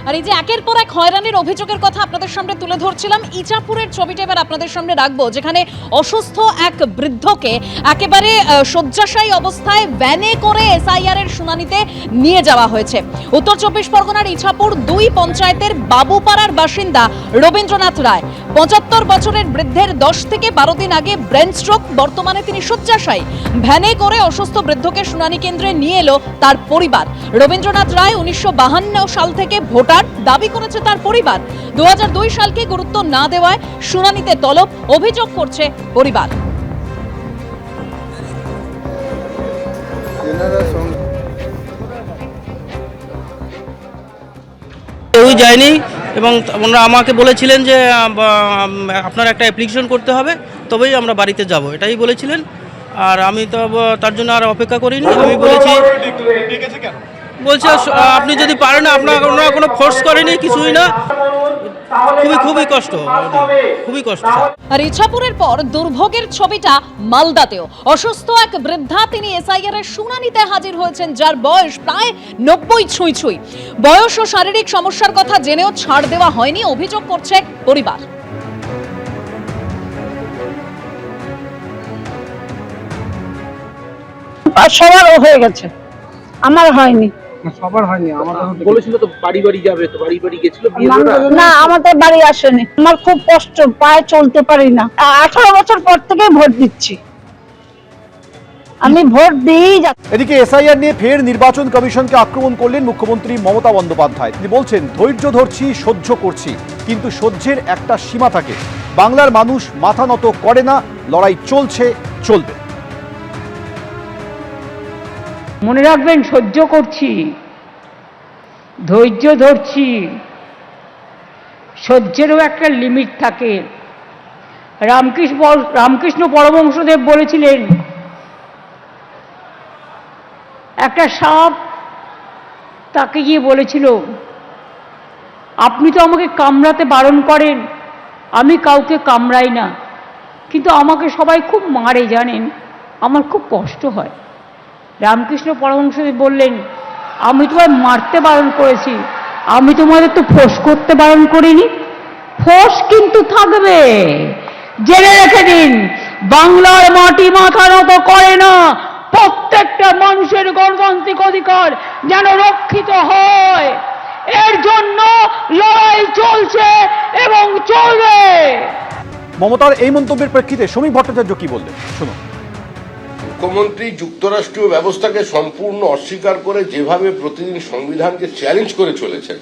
আর এই যে একের পর এক হয়রানির অভিযোগের কথা আপনাদের সামনে তুলে ধরছিলাম, ইচাপুরের ছবিটা এবার আপনাদের সামনে রাখবো, যেখানে অসুস্থ এক বৃদ্ধকে একেবারে শয্যাশায়ী অবস্থায় ভ্যানে করে এসআইআর এর শুনানিতে নিয়ে যাওয়া হয়েছে। উত্তর 24 পরগনার ইছাপুর 2 পঞ্চায়েতের বাবুপাড়ার বাসিন্দা রবীন্দ্রনাথ রায়, 75 বছরের বৃদ্ধের 10 থেকে 12 দিন আগে ব্রেন স্ট্রোক, বর্তমানে তিনি শয্যাশায়ী। ভ্যানে করে অসুস্থ বৃদ্ধকে শুনানি কেন্দ্রে নিয়ে এলো তার পরিবার। রবীন্দ্রনাথ রায় 1952 সাল থেকে ভোটার, দাবি করেছে তার পরিবার। 2002 সালকে গুরুত্ব না দেওয়ায় শুনানিতে তলব, অভিযোগ করছে পরিবার। কেউই যায়নি এবং ওনারা আমাকে বলেছিলেন যে আপনার একটা অ্যাপ্লিকেশন করতে হবে, তবেই আমরা বাড়িতে যাব, এটাই বলেছিলেন। আর আমি তো তার জন্য আর অপেক্ষা করিনি। আমি বলেছি, বলছে আপনি যদি পারেন, ওনারা কোনো ফোর্স করেনি, কিছুই না। খুবই কষ্ট, খুবই কষ্ট। আর ইছাপুরের পর দুর্ভোগের ছবিটা মালদাতেও। অসুস্থ এক বৃদ্ধা, তিনি এসআইআর এর শুনানিতে হাজির হয়েছেন, যার বয়স প্রায় 90 ছুঁই। বয়স ও শারীরিক সমস্যার কথা জেনেও ছাড় দেওয়া হয়নি, অভিযোগ করছে পরিবার। সবার হয়ে গেছে, আমার হয়নি। সবার হয়নি, আমাদের বলেছিল তো বাড়ি যাবে, তো বাড়ি গেছিল। না, আমাদের বাড়ি আসেনি। আমার খুব কষ্ট, পায়ে চলতে পারি না। 18 বছর পর থেকে ভোট দিচ্ছি, আমি ভোট দিয়েই যাচ্ছি। এদিকে এসআইআর নিয়ে ফের নির্বাচন কমিশনকে আক্রমণ করলেন মুখ্যমন্ত্রী মমতা বন্দ্যোপাধ্যায়। তিনি বলছেন, ধৈর্য ধরছি, সহ্য করছি, কিন্তু সহ্যের একটা সীমা থাকে। বাংলার মানুষ মাথা নত করে না, লড়াই চলবে। মনে রাখবেন, সহ্য করছি, ধৈর্য ধরছি, সহ্যেরও একটা লিমিট থাকে। রামকৃষ্ণ পরমহংসদেব বলেছিলেন, একটা সাপ তাকে গিয়ে বলেছিল, আপনি তো আমাকে কামড়াতে বারণ করেন, আমি কাউকে কামড়াই না, কিন্তু আমাকে সবাই খুব মারে জানেন, আমার খুব কষ্ট হয়। রামকৃষ্ণ পরমহংসদেব বললেন, আমি তোমায় মারতে বারণ করেছি, আমি তোমাদের তো ফোঁস করতে বারণ করিনি। ফোঁস কিন্তু থাকবে, জেনে রেখে দিন। বাংলার মাটি মাথা নত করে না। প্রত্যেকটা মানুষের গণতান্ত্রিক অধিকার যেন রক্ষিত হয়, এর জন্য লড়াই চলছে এবং চলবে। মমতার এই মন্তব্যের প্রেক্ষিতে সমীপ ভট্টাচার্য কি বললেন, শুনুন। মুখ্যমন্ত্রী যুক্তরাষ্ট্রীয় ব্যবস্থাকে সম্পূর্ণ অস্বীকার করে যেভাবে প্রতিদিন সংবিধানকে চ্যালেঞ্জ করে চলেছেন,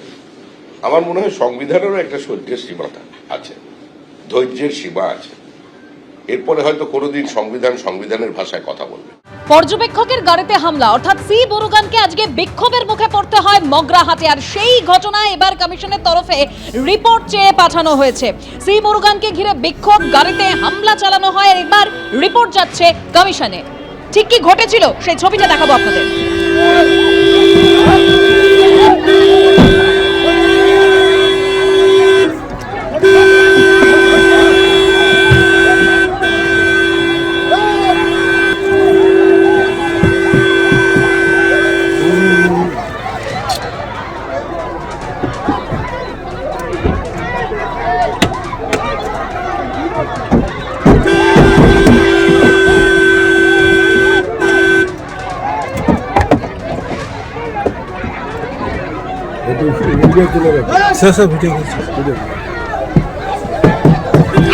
আমার মনে হয় সংবিধানেরও একটা সহ্যের সীমা আছে, ধৈর্যের সীমা আছে। এরপরে হয়তো কোনোদিন সংবিধানের ভাষায় কথা বলবে। পর্যবেক্ষকের গাড়িতে হামলা, অর্থাৎ সি বরুগানকে আজকে বিক্ষোভের মুখে পড়তে হয় মগরাহাটে। আর সেই ঘটনায় এবার কমিশনের তরফে রিপোর্ট চেয়ে পাঠানো হয়েছে। সি বরুগানকে ঘিরে বিক্ষোভ, গাড়িতে হামলা চালানো হয়, আর এবার রিপোর্ট যাচ্ছে কমিশনে। ঠিক কি ঘটেছিল সেই ছবিটা দেখাবো আপনাদের।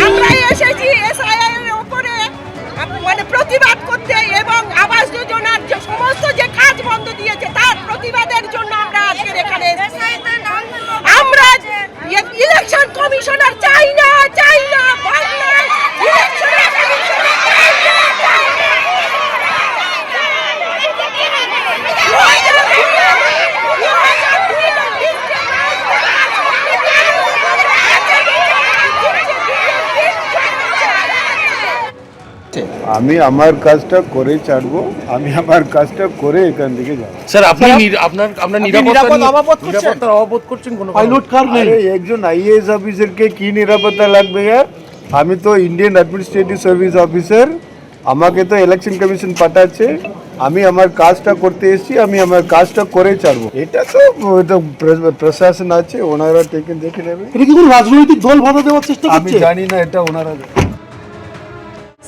আমরা এসেছি এসআইআর এর উপরে মানে প্রতিবাদ করতে, এবং আবাস যোজনার যে সমস্ত যে কাজ বন্ধ দিয়েছে তার প্রতিবাদের জন্য আমরা আজকে এখানে এসেছি। আমরা ইলেকশন কমিশনার চাই না বাংলায় ইলেকশন আমি আমার কাজটা করে ছাড়বো, আমি আমার কাজটা করে এখান থেকে যাবো। স্যার, আপনার নিরাপত্তার অভাব করছেন কোনো পাইলট কার নেই? একজন আইএএস অফিসারকে কি নিরাপত্তা লাগবে? আমি তো ইন্ডিয়ান অ্যাডমিনিস্ট্রেটিভ সার্ভিস অফিসার, আমাকে তো ইলেকশন কমিশন পাঠাচ্ছে, আমি আমার কাজটা করতে এসেছি, আমি আমার কাজটা করে ছাড়বো। এটা তো প্রশাসন আছে, ওনারা দেখে নেবে। এটা কি কোনো রাজনৈতিক দল বাধা দেওয়ার চেষ্টা আমি জানি না, এটা ওনারা।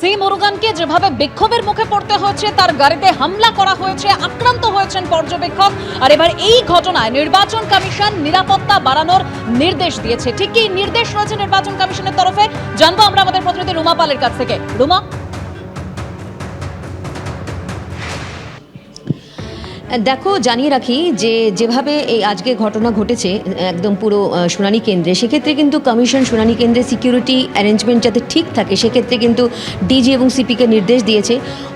সি মুরুগানকে যেভাবে বিক্ষোভের মুখে পড়তে হয়েছে, তার গাড়িতে হামলা করা হয়েছে, আক্রান্ত হয়েছেন পর্যবেক্ষক, আর এবার এই ঘটনায় নির্বাচন কমিশন নিরাপত্তা বাড়ানোর নির্দেশ দিয়েছে। ঠিক কি নির্দেশ রয়েছে নির্বাচন কমিশনের তরফে, জানবো আমরা আমাদের প্রতিনিধি রুমা পালের কাছ থেকে। রুমা, দেখো, জানিয়ে রাখি যে যেভাবে এই আজকে ঘটনা ঘটেছে একদম পুরো শুনানি কেন্দ্রে, সেক্ষেত্রে কিন্তু কমিশন শুনানি কেন্দ্রে সিকিউরিটি অ্যারেঞ্জমেন্ট যাতে ঠিক থাকে সেক্ষেত্রে কিন্তু ডিজি এবং সিপিকে নির্দেশ দিয়েছে।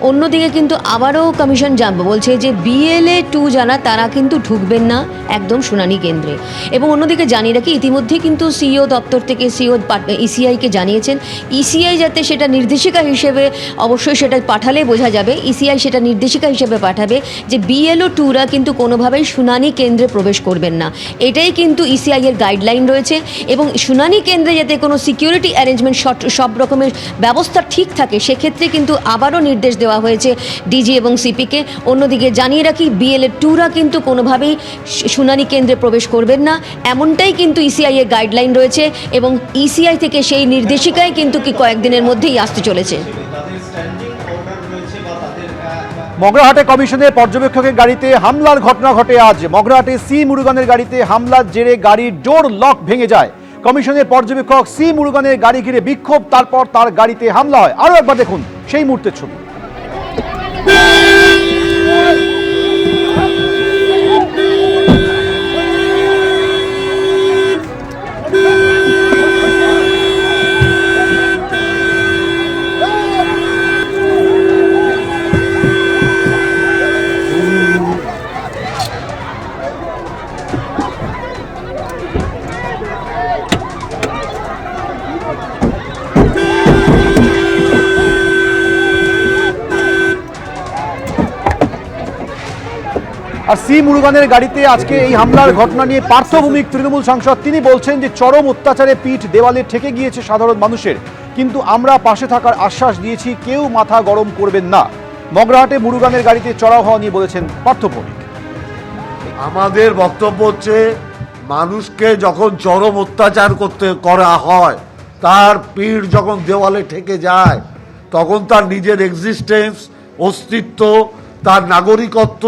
অন্যদিকে কিন্তু আবারও কমিশন বলছে যে BLA 2 যারা তারা কিন্তু ঢুকবেন না একদম শুনানি কেন্দ্রে। এবং অন্যদিকে জানিয়ে রাখি ইতিমধ্যে কিন্তু সিইও দপ্তর থেকে সিইও ECIকে জানিয়েছেন, ECI যাতে সেটা নির্দেশিকা হিসেবে, অবশ্যই সেটা পাঠালে বোঝা যাবে, ECI সেটা নির্দেশিকা হিসেবে পাঠাবে যে BLA 2রা কিন্তু কোনোভাবেই শুনানি কেন্দ্রে প্রবেশ করবেন না। এটাই কিন্তু ECI এর গাইডলাইন রয়েছে। এবং শুনানি কেন্দ্রে যাতে কোনো সিকিউরিটি অ্যারেঞ্জমেন্ট সব রকমের ব্যবস্থা ঠিক থাকে সেক্ষেত্রে কিন্তু আবারও নির্দেশ দেওয়া হয়েছে ডিজি এবং সিপিকে। অন্যদিকে জানিয়ে রাখি BLA 2রা কিন্তু কোনোভাবেই শুনানি কেন্দ্রে প্রবেশ করবেন না, এমনটাই কিন্তু ECI এর গাইডলাইন রয়েছে। এবং ECI থেকে সেই নির্দেশিকায় কিন্তু কয়েকদিনের মধ্যেই আসতে চলেছে। মগরাহাটে কমিশনের পর্যবেক্ষকের গাড়িতে হামলার ঘটনা ঘটে আজ। মগরাহাটে সি মুরুগানের গাড়িতে হামলার জেরে গাড়ির ডোর লক ভেঙে যায়। কমিশনের পর্যবেক্ষক সি মুরুগানের গাড়ি ঘিরে বিক্ষোভ, তারপর তার গাড়িতে হামলা হয়। আরও একবার দেখুন সেই মুহূর্তের ছবি। আর সি মুরুগানের গাড়িতে আজকে এই হামলার ঘটনা নিয়ে পার্থ ভৌমিক, তৃণমূল সাংসদ, তিনি বলছেন যে চরম অত্যাচারে পিঠ দেওয়ালে ঠেকে গিয়েছে সাধারণ মানুষের, কিন্তু আমরা পাশে থাকার আশ্বাস দিয়েছি, কেউ মাথা গরম করবেন না। মগরাহাটে মুরুগানের গাড়িতে চড়াও হওয়া নিয়ে বলেছেন পার্থ ভৌমিক। আমাদের বক্তব্য হচ্ছে, মানুষকে যখন চরম অত্যাচার করা হয়, তার পিঠ যখন দেওয়ালে ঠেকে যায়, তখন তার নিজের এক্সিস্টেন্স, অস্তিত্ব, তার নাগরিকত্ব,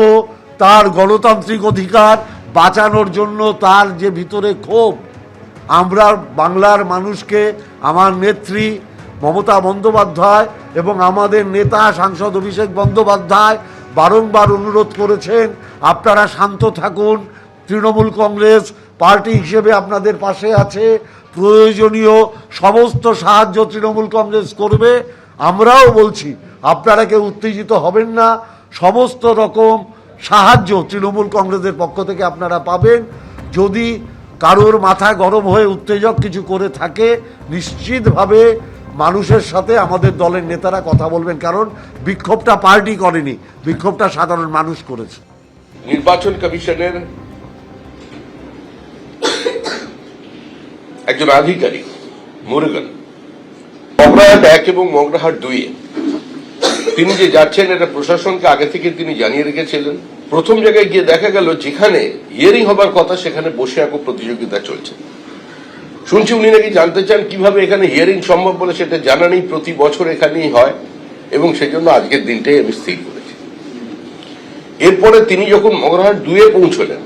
তার গণতান্ত্রিক অধিকার বাঁচানোর জন্য তার যে ভিতরে ক্ষোভ, আমরা বাংলার মানুষকে, আমার নেত্রী মমতা বন্দ্যোপাধ্যায় এবং আমাদের নেতা সাংসদ অভিষেক বন্দ্যোপাধ্যায় বারংবার অনুরোধ করেছেন, আপনারা শান্ত থাকুন, তৃণমূল কংগ্রেস পার্টি হিসেবে আপনাদের পাশে আছে, প্রয়োজনীয় সমস্ত সাহায্য তৃণমূল কংগ্রেস করবে। আমরাও বলছি, আপনারা কেউ উত্তেজিত হবেন না, সমস্ত রকম সাহায্য তৃণমূল কংগ্রেসের পক্ষ থেকে আপনারা পাবেন। যদি কারোর মাথা গরম হয়ে উত্তেজক কিছু করে থাকে, নিশ্চিতভাবে মানুষের সাথে আমাদের দলের নেতারা কথা বলবেন, কারণ বিক্ষোভটা পার্টি করেনি, বিক্ষোভটা সাধারণ মানুষ করেছে। নির্বাচন কমিশনের একজন আধিকারিক মুরুগান মগরাহাট 1 এবং মগরাহাট 2 তিনি যে যাচ্ছেন, এটা প্রশাসনকে আগে থেকে তিনি জানিয়ে রেখেছিলেন। প্রথম জায়গায় গিয়ে দেখা গেল যেখানে হিয়ারিং হবার কথা সেখানে বসে আঁকো প্রতিযোগিতা চলছে। শুনছি উনি নাকি জানতে চান কিভাবে এখানে হিয়ারিং সম্ভব, বলে সেটা জানা নেই, প্রতি বছর এখানেই হয় এবং সেজন্য আজকের দিনটাই আমি স্থির করেছি। এরপরে তিনি যখন মগরাহাট 2 পৌঁছলেন,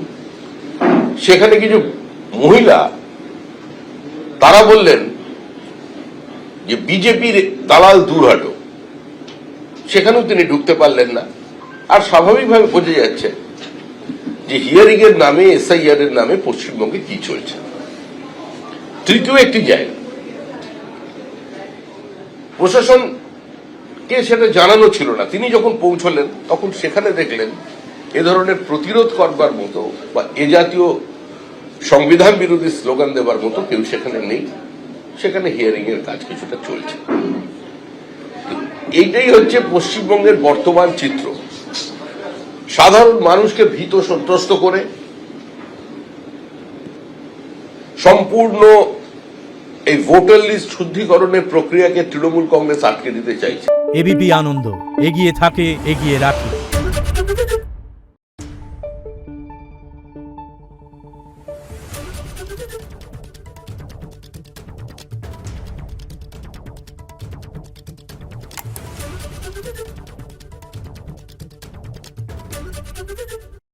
সেখানে কিছু মহিলা তারা বললেন যে বিজেপির দালাল দূর হাটো, সেখানেও তিনি ঢুকতে পারলেন না। আর স্বাভাবিকভাবে বোঝা যাচ্ছে যে হিয়ারিং এর নামে, SIR এর নামে পশ্চিমবঙ্গে কি চলছে। তৃতীয় একটি জায়গা প্রশাসনকে সেটা জানানো ছিল না, তিনি যখন পৌঁছলেন তখন সেখানে দেখলেন এ ধরনের প্রতিরোধ করবার মতো বা এ জাতীয় সংবিধান বিরোধী স্লোগান দেবার মতো কেউ সেখানে নেই। সেখানে হিয়ারিং এর কাজ কিছুটা চলছে। এইটাই হচ্ছে পশ্চিমবঙ্গের বর্তমান চিত্র। সাধারণ মানুষকে ভীত সন্ত্রস্ত করে সম্পূর্ণ এই ভোটার লিস্ট শুদ্ধিকরণের প্রক্রিয়াকে তৃণমূল কংগ্রেস আটকে দিতে চাইছে। এবিপি আনন্দ, এগিয়ে থাকে, এগিয়ে রাখে।